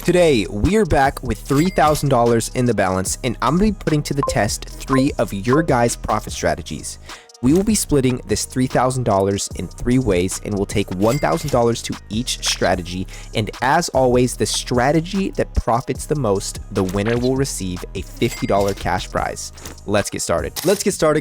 Today, we are back with $3,000 in the balance, and I'm going to be putting to the test 3 of your guys' profit strategies. We will be splitting this $3,000 in 3 ways, and we'll take $1,000 to each strategy. And as always, the strategy that profits the most, the winner will receive a $50 cash prize. Let's get started.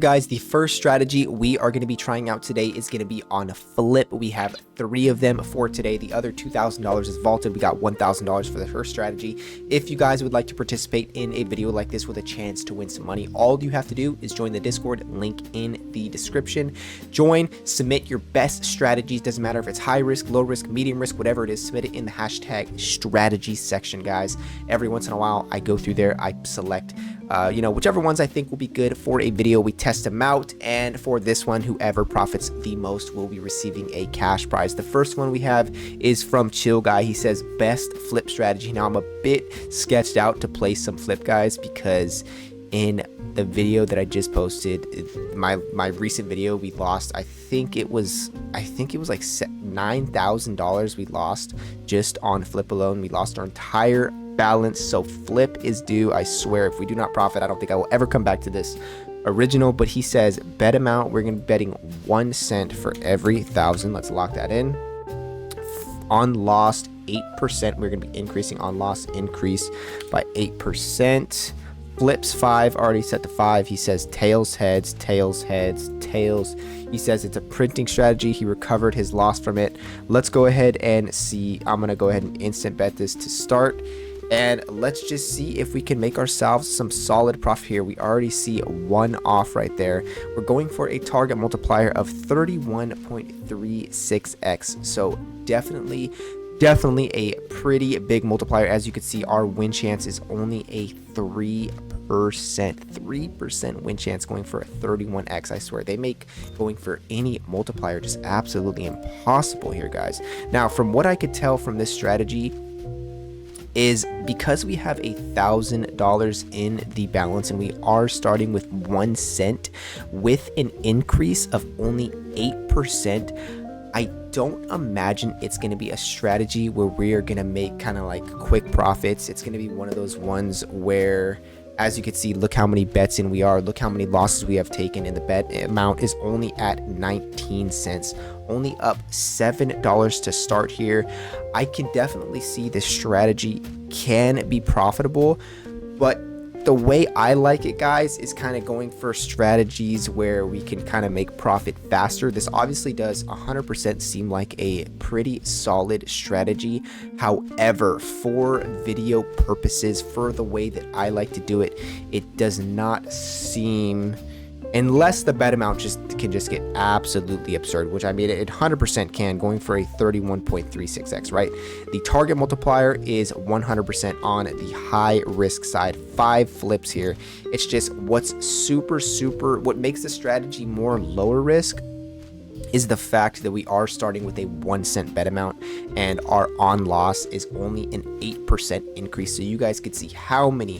Guys. The first strategy we are going to be trying out today is going to be on a flip. We have 3 of them for today. The other $2,000 is vaulted. We got $1,000 for the first strategy. If you guys would like to participate in a video like this with a chance to win some money, all you have to do is join the Discord, link in the description. Join, submit your best strategies. Doesn't matter if it's high risk, low risk, medium risk, whatever it is, submit it in the hashtag strategy section, guys. Every once in a while, I go through there, I select whichever ones I think will be good for a video. We test them out, and for this one, whoever profits the most will be receiving a cash prize. The first one we have is from Chill Guy. He says best flip strategy. Now I'm a bit sketched out to play some flip, guys, because in the video that I just posted, my recent video, we lost, I think it was like $9,000 we lost just on flip alone. We lost our entire balance, so flip is due. I swear, if we do not profit, I don't think I will ever come back to this original. But he says bet amount, we're gonna be betting 1 cent for every 1,000. Let's lock that in. On lost, 8%. We're gonna be increasing on loss, increase by 8%. Flips 5, already set to 5. He says tails, heads, tails, heads, tails. He says it's a printing strategy. He recovered his loss from it. Let's go ahead and see. I'm gonna go ahead and instant bet this to start, and let's just see if we can make ourselves some solid profit here. We already see 1 off right there. We're going for a target multiplier of 31.36x, so definitely a pretty big multiplier. As you can see, our win chance is only a 3% win chance, going for a 31x. I swear, they make going for any multiplier just absolutely impossible here, guys. Now, from what I could tell from this strategy, is because we have $1,000 in the balance and we are starting with 1 cent with an increase of only 8%, I don't imagine it's going to be a strategy where we are going to make kind of like quick profits. It's going to be one of those ones where, as you can see, look how many bets in we are, look how many losses we have taken, and the bet amount is only at 19 cents, only up $7 to start here. I can definitely see this strategy can be profitable, but the way I like it, guys, is kind of going for strategies where we can kind of make profit faster. This obviously does 100% seem like a pretty solid strategy. However, for video purposes, for the way that I like to do it, it does not seem, unless the bet amount can just get absolutely absurd, which I mean it 100% can, going for a 31.36x, right? The target multiplier is 100% on the high risk side. 5 flips here. It's just what's what makes the strategy more lower risk is the fact that we are starting with a 1 cent bet amount, and our on loss is only an 8% increase. So you guys could see how many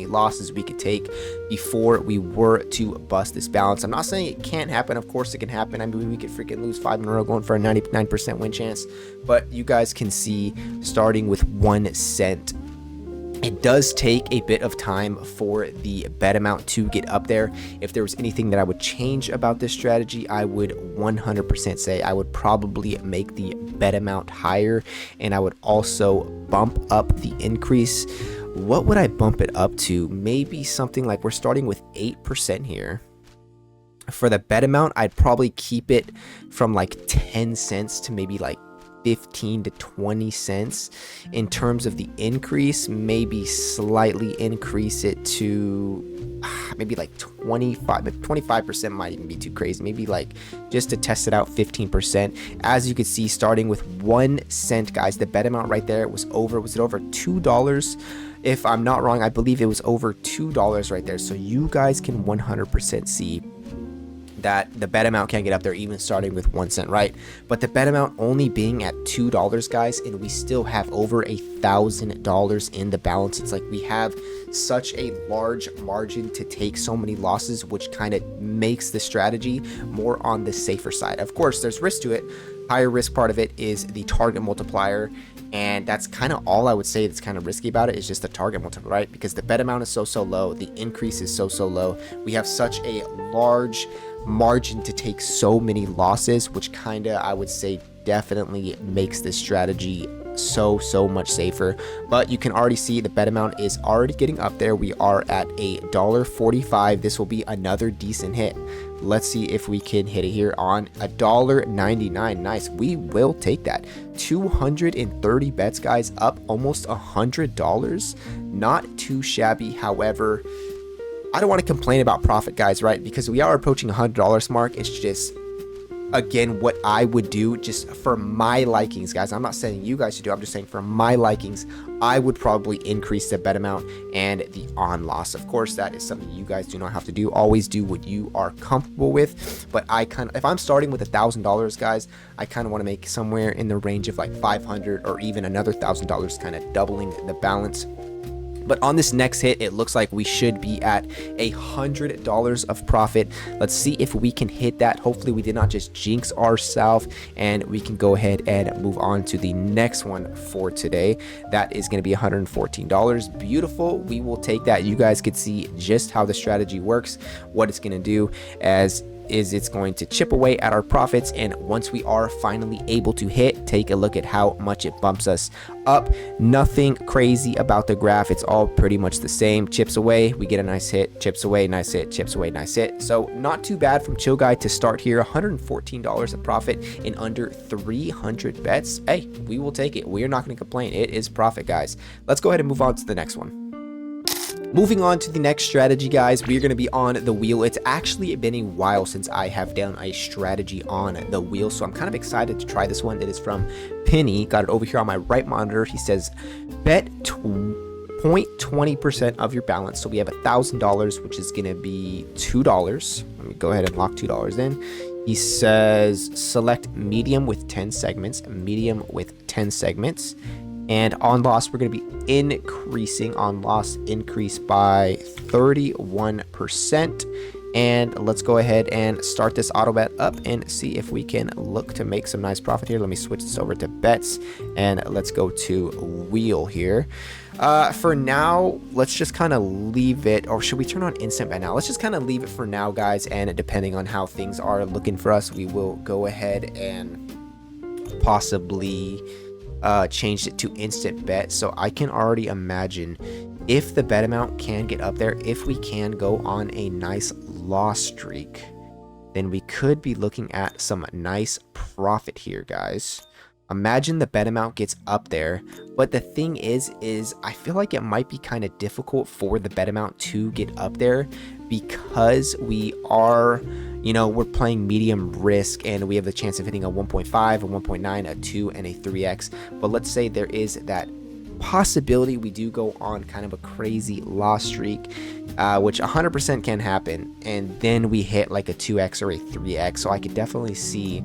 losses we could take before we were to bust this balance. I'm not saying it can't happen. Of course it can happen. I mean, we could freaking lose 5 in a row going for a 99% win chance, but you guys can see starting with 1 cent, it does take a bit of time for the bet amount to get up there. If there was anything that I would change about this strategy, I would 100% say I would probably make the bet amount higher, and I would also bump up the increase. What would I bump it up to? Maybe something like, we're starting with 8% here. For the bet amount, I'd probably keep it from like 10 cents to maybe like 15 to 20 cents. In terms of the increase, maybe slightly increase it to maybe like 25% might even be too crazy. Maybe like, just to test it out, 15%. As you can see, starting with 1 cent, guys, the bet amount right there was it over $2? If I'm not wrong, I believe it was over $2 right there. So you guys can 100% see that the bet amount can get up there even starting with 1 cent, right? But the bet amount only being at $2, guys, and we still have over $1,000 in the balance. It's like we have such a large margin to take so many losses, which kind of makes the strategy more on the safer side. Of course, there's risk to it, Higher risk part of it is the target multiplier, and that's kind of all I would say that's kind of risky about it, is just the target multiplier, right? Because the bet amount is so low, the increase is so low. We have such a large margin to take so many losses, which kind of, I would say, definitely makes this strategy so much safer. But you can already see the bet amount is already getting up there. We are at $1.45. This will be another decent hit. Let's see if we can hit it here on $1.99. Nice. We will take that. 230 bets, guys, up almost $100. Not too shabby. However, I don't want to complain about profit, guys, right? Because we are approaching $100 mark. It's just, again, what I would do just for my likings, guys. I'm not saying you guys should do. I'm just saying for my likings, I would probably increase the bet amount and the on loss. Of course, that is something you guys do not have to do. Always do what you are comfortable with. But I kind of, if I'm starting with $1,000, guys, I kind of want to make somewhere in the range of like 500 or even another $1,000, kind of doubling the balance. But on this next hit, it looks like we should be at $100 of profit. Let's see if we can hit that. Hopefully we did not just jinx ourselves, and we can go ahead and move on to the next one for today. That is going to be $114. Beautiful. We will take that. You guys can see just how the strategy works, what it's going to do is it's going to chip away at our profits, and once we are finally able to hit, take a look at how much it bumps us up. Nothing crazy about the graph. It's all pretty much the same. Chips away, we get a nice hit, chips away, nice hit, chips away, nice hit. So not too bad from Chill Guy to start here. $114 of profit in under 300 bets. Hey, we will take it. We are not going to complain. It is profit, guys. Let's go ahead and move on to the next one. Moving on to the next strategy, guys, we're going to be on the wheel. It's actually been a while since I have done a strategy on the wheel, so I'm kind of excited to try this one. It is from Penny. Got it over here on my right monitor. He says, bet 0.20% of your balance. So we have $1,000, which is going to be $2. Let me go ahead and lock $2 in. He says, select medium with 10 segments, medium with 10 segments. And on loss, we're going to be increasing. On loss, increase by 31%. And let's go ahead and start this auto bet up and see if we can look to make some nice profit here. Let me switch this over to bets, and let's go to wheel here. For now, let's just kind of leave it, or should we turn on instant bet now? Let's just kind of leave it for now, guys, and depending on how things are looking for us, we will go ahead and possibly changed it to instant bet. So I can already imagine if the bet amount can get up there, if we can go on a nice loss streak, then we could be looking at some nice profit here, guys. Imagine the bet amount gets up there, but the thing is I feel like it might be kind of difficult for the bet amount to get up there because we are, we're playing medium risk and we have the chance of hitting a 1.5, a 1.9, a 2, and a 3x. But let's say there is that possibility we do go on kind of a crazy loss streak, which 100% can happen, and then we hit like a 2x or a 3x. So I could definitely see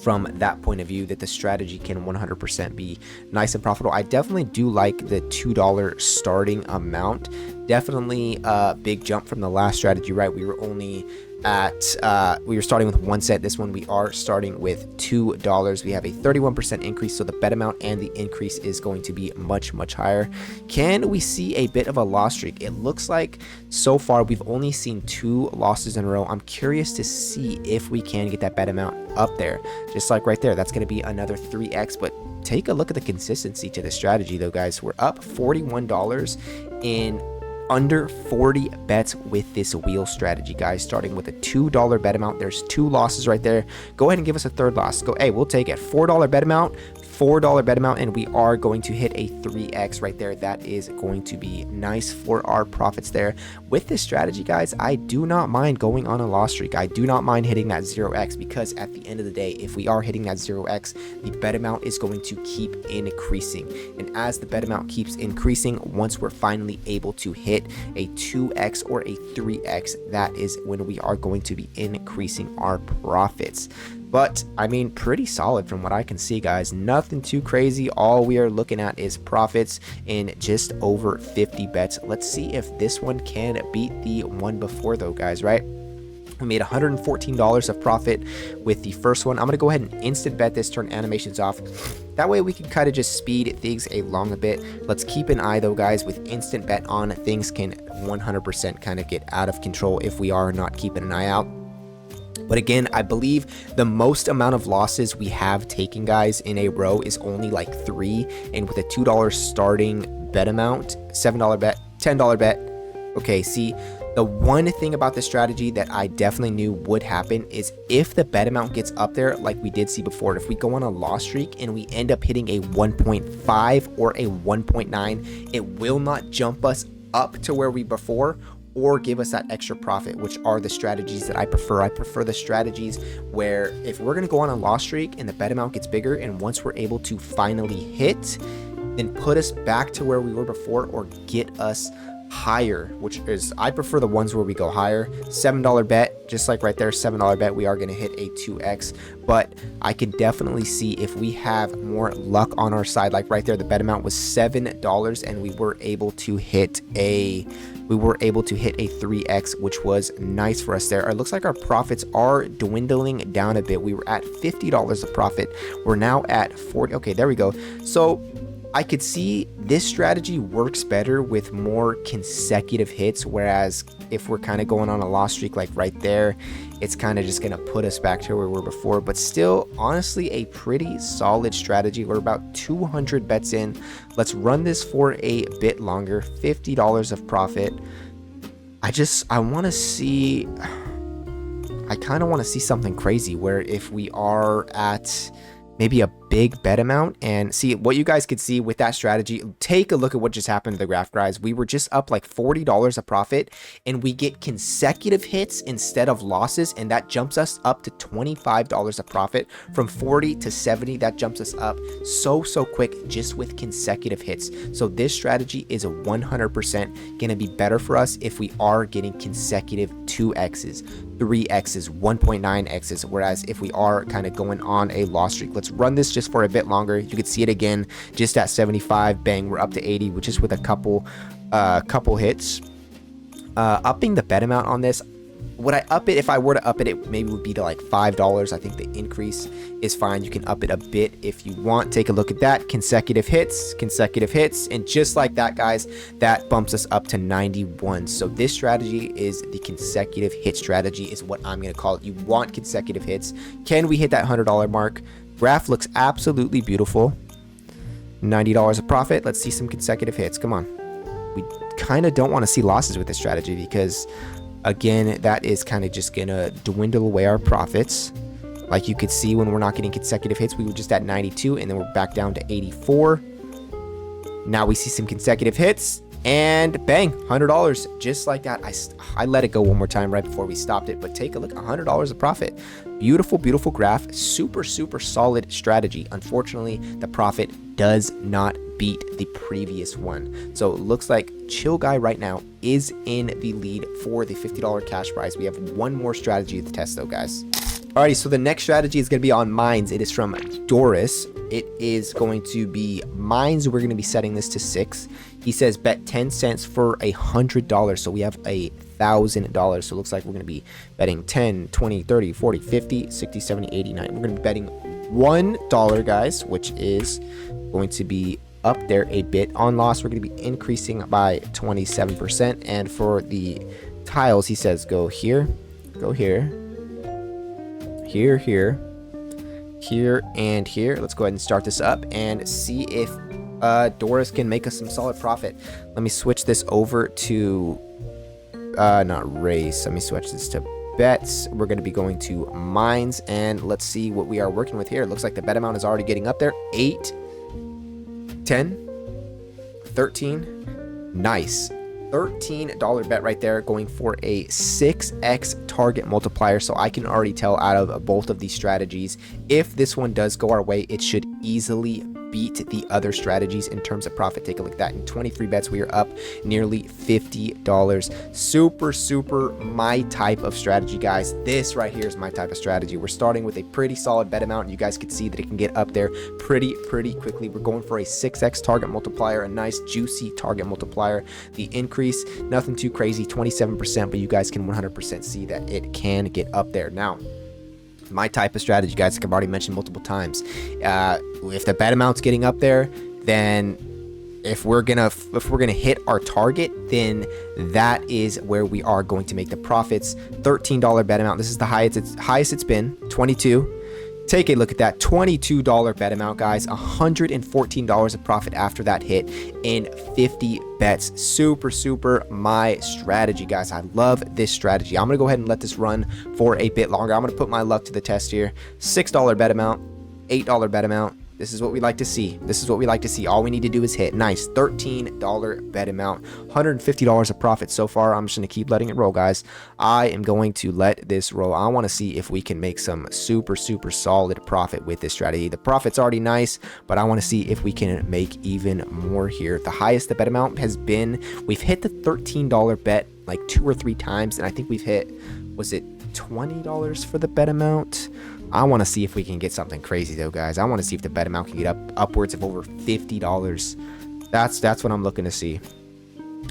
from that point of view that the strategy can 100% be nice and profitable. I definitely do like the $2 starting amount. Definitely a big jump from the last strategy, right? We were only at we were starting with 1 cent. This one we are starting with $2. We have a 31% increase, so the bet amount and the increase is going to be much higher. Can we see a bit of a loss streak? It looks like so far we've only seen 2 losses in a row. I'm curious to see if we can get that bet amount up there, just like right there. That's going to be another 3x. But take a look at the consistency to the strategy though, guys. We're up $41 in under 40 bets with this wheel strategy, guys, starting with a $2 bet amount. There's 2 losses right there. Go ahead and give us a third loss. Go, hey, we'll take it. $4 bet amount, $4 bet amount, and we are going to hit a 3x right there. That is going to be nice for our profits there. With this strategy, guys, I do not mind going on a loss streak. I do not mind hitting that 0x, because at the end of the day, if we are hitting that 0x, the bet amount is going to keep increasing. And as the bet amount keeps increasing, once we're finally able to hit a 2x or a 3x, that is when we are going to be increasing our profits. But I mean, pretty solid from what I can see, guys. Nothing too crazy. All we are looking at is profits in just over 50 bets. Let's see if this one can beat the one before though, guys, right? We made $114 of profit with the first one. I'm going to go ahead and instant bet this, turn animations off. That way we can kind of just speed things along a bit. Let's keep an eye though, guys. With instant bet on, things can 100% kind of get out of control if we are not keeping an eye out. But again, I believe the most amount of losses we have taken, guys, in a row is only like 3. And with a $2 starting bet amount, $7 bet, $10 bet. Okay, see, the one thing about this strategy that I definitely knew would happen is if the bet amount gets up there, like we did see before, if we go on a loss streak and we end up hitting a 1.5 or a 1.9, it will not jump us up to where we before or give us that extra profit, which are the strategies that I prefer. I prefer the strategies where if we're going to go on a loss streak and the bet amount gets bigger, and once we're able to finally hit, then put us back to where we were before or get us higher, which is, I prefer the ones where we go higher. $7 bet, just like right there, $7 bet, we are going to hit a 2x, but I can definitely see if we have more luck on our side, like right there, the bet amount was $7 and we were able to hit a 3x, which was nice for us there. It looks like our profits are dwindling down a bit. We were at $50 of profit. We're now at 40. Okay, there we go. So I could see this strategy works better with more consecutive hits, whereas if we're kind of going on a loss streak like right there, it's kind of just going to put us back to where we were before. But still, honestly, a pretty solid strategy. We're about 200 bets in. Let's run this for a bit longer. $50 of profit. I want to see, I kind of want to see something crazy where if we are at maybe a big bet amount, and see what you guys could see with that strategy. Take a look at what just happened to the graph, guys. We were just up like $40 of profit and we get consecutive hits instead of losses, and that jumps us up to $25 of profit. From 40 to 70, that jumps us up so quick just with consecutive hits. So this strategy is 100% gonna be better for us if we are getting consecutive 2x's, 3x's, 1.9x's, whereas if we are kind of going on a loss streak. Let's run this just for a bit longer. You can see it again, just at 75. Bang, we're up to 80, which is with a couple hits. Upping the bet amount on this, would I up it? If I were to up it, it maybe would be to like $5. I think the increase is fine. You can up it a bit if you want. Take a look at that. Consecutive hits, and just like that, guys, that bumps us up to 91. So this strategy is the consecutive hit strategy, is what I'm going to call it. You want consecutive hits. Can we hit that $100 mark? Graph looks absolutely beautiful. $90 of profit. Let's see some consecutive hits. Come on. We kind of don't want to see losses with this strategy because, again, that is kind of just gonna dwindle away our profits. Like you could see, when we're not getting consecutive hits, we were just at 92 and then we're back down to 84. Now we see some consecutive hits and bang, $100 just like that. I let it go one more time right before we stopped it, but take a look, $100 of profit. Beautiful graph. Super solid strategy. Unfortunately, the profit does not beat the previous one. So it looks like Chill Guy right now is in the lead for the $50 cash prize. We have one more strategy to test though, guys. Alrighty, so the next strategy is going to be on mines. It is from Doris. It is going to be mines. We're going to be setting this to 6. He says bet 10 cents for $100. So we have $1,000. So it looks like we're going to be betting 10, 20, 30, 40, 50, 60, 70, 80, 90. We're going to be betting $1, guys, which is going to be up there a bit. On loss, we're going to be increasing by 27%. And for the tiles, he says go here, here, and here. Let's go ahead and start this up and see if Doris can make us some solid profit. Let me switch this over to not race. Let me switch this to bets. We're going to be going to mines, and let's see what we are working with here. It looks like the bet amount is already getting up there. 8, 10, 13. Nice. $13 bet right there, going for a 6x target multiplier. So I can already tell out of both of these strategies, if this one does go our way, it should easily beat the other strategies in terms of profit. Take a look at that. In 23 bets, we are up nearly $50. Super my type of strategy, guys. This right here is my type of strategy. We're starting with a pretty solid bet amount. You guys can see that it can get up there pretty quickly. We're going for a 6x target multiplier, a nice juicy target multiplier. The increase, nothing too crazy, 27%, but you guys can 100% see that it can get up there. Now, my type of strategy, guys, like I've already mentioned multiple times, if the bet amount's getting up there, then if we're gonna hit our target, then that is where we are going to make the profits. $13 bet amount. This is the highest it's been. 22. Take a look at that. $22 bet amount, guys. $114 of profit after that hit in 50 bets. Super my strategy, guys. I love this strategy. I'm gonna go ahead and let this run for a bit longer. I'm gonna put my luck to the test here. $6 bet amount, $8 bet amount. This is what we like to see. This is what we like to see. All we need to do is hit. Nice. $13 bet amount. $150 of profit so far. I'm just going to keep letting it roll, guys. I am going to let this roll. I want to see if we can make some super solid profit with this strategy. The profit's already nice, but I want to see if we can make even more here. The highest the bet amount has been, we've hit the $13 bet like 2 or 3 times, and I think we've hit, was it $20 for the bet amount? I want to see if we can get something crazy though, guys. I want to see if the bet amount can get upwards of over $50. That's what I'm looking to see.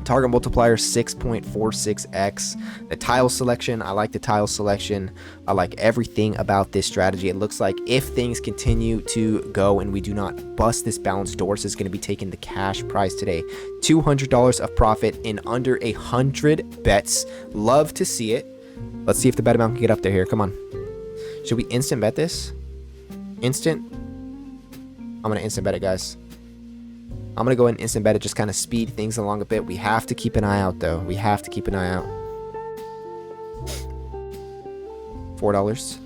Target multiplier 6.46x. The tile selection, I like the tile selection. I like everything about this strategy. It looks like if things continue to go and we do not bust this balanced door, this is going to be taking the cash prize today. $200 of profit in under 100 bets. Love to see it. Let's see if the bet amount can get up there here. Come on. Should we instant bet this? Instant? I'm going to instant bet it, guys. I'm going to go ahead and instant bet it, just kind of speed things along a bit. We have to keep an eye out, though. We have to keep an eye out. $4.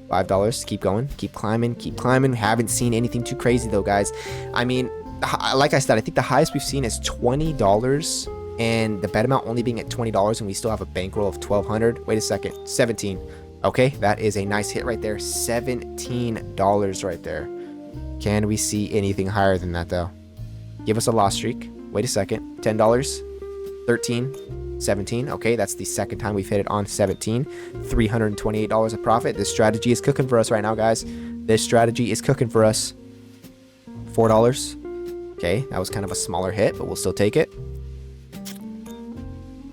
$5. Keep going. Keep climbing. Keep climbing. Haven't seen anything too crazy, though, guys. I mean, like I said, I think the highest we've seen is $20. And the bet amount only being at $20, and we still have a bankroll of $1,200. Wait a second. 17. Okay, that is a nice hit right there. $17 right there. Can we see anything higher than that, though? Give us a loss streak. Wait a second. $10. 13. 17. Okay, that's the second time we've hit it on 17. $328 of profit. This strategy is cooking for us right now, guys. This strategy is cooking for us. $4. Okay, that was kind of a smaller hit, but we'll still take it.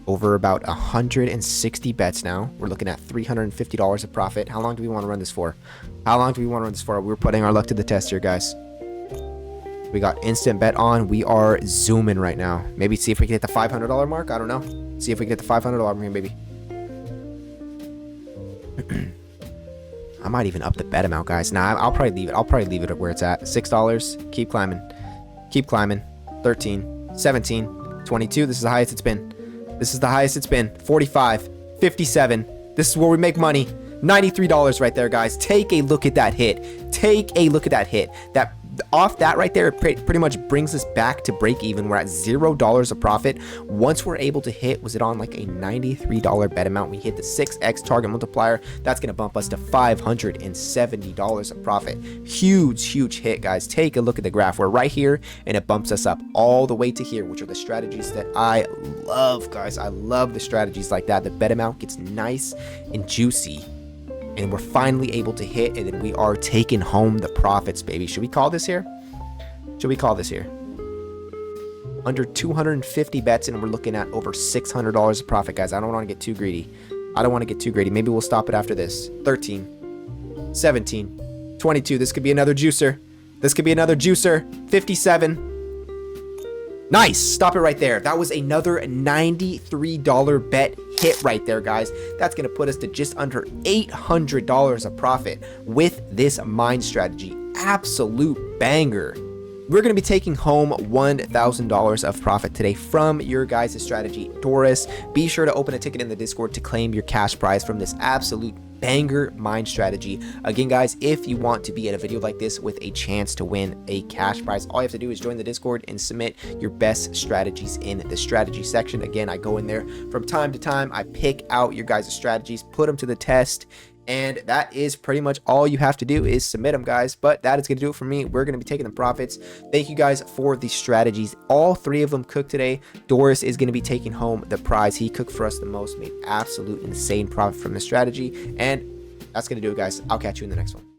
Over about 160 bets now. We're looking at $350 of profit. How long do we want to run this for? How long do we want to run this for? We're putting our luck to the test here, guys. We got instant bet on. We are zooming right now. Maybe see if we can hit the $500 mark. I don't know. See if we can hit the $500 mark here, baby. I might even up the bet amount, guys. Nah, I'll probably leave it. I'll probably leave it at where it's at. $6. Keep climbing. Keep climbing. 13. 17. 22. This is the highest it's been. This is the highest it's been. 45. 57. This is where we make money. $93 right there, guys. Take a look at that hit. Take a look at that hit. That off that right there, it pretty much brings us back to break even. We're at $0 of profit. Once we're able to hit, was it on like a $93 bet amount? We hit the 6x target multiplier. That's going to bump us to $570 of profit. Huge hit, guys. Take a look at the graph. We're right here, and it bumps us up all the way to here, which are the strategies that I love, guys. I love the strategies like that. The bet amount gets nice and juicy, and we're finally able to hit, and then we are taking home the profits, baby. Should we call this here? Should we call this here? Under 250 bets, and we're looking at over $600 of profit, guys. I don't want to get too greedy. I don't want to get too greedy. Maybe we'll stop it after this. 13, 17, 22. This could be another juicer. This could be another juicer. 57. Nice. Stop it right there. That was another $93 bet hit right there, guys. That's going to put us to just under $800 of profit with this mine strategy. Absolute banger. We're going to be taking home $1,000 of profit today from your guys' strategy. Doris, be sure to open a ticket in the Discord to claim your cash prize from this absolute banger mine strategy. Again, guys, if you want to be in a video like this with a chance to win a cash prize, all you have to do is join the Discord and submit your best strategies in the strategy section. Again, I go in there from time to time. I pick out your guys' strategies, put them to the test, And that is pretty much all you have to do is submit them, guys. But that is going to do it for me. We're going to be taking the profits. Thank you guys for the strategies. All 3 of them cooked today. Doris is going to be taking home the prize. He cooked for us the most, made absolute insane profit from the strategy. And that's going to do it, guys. I'll catch you in the next one.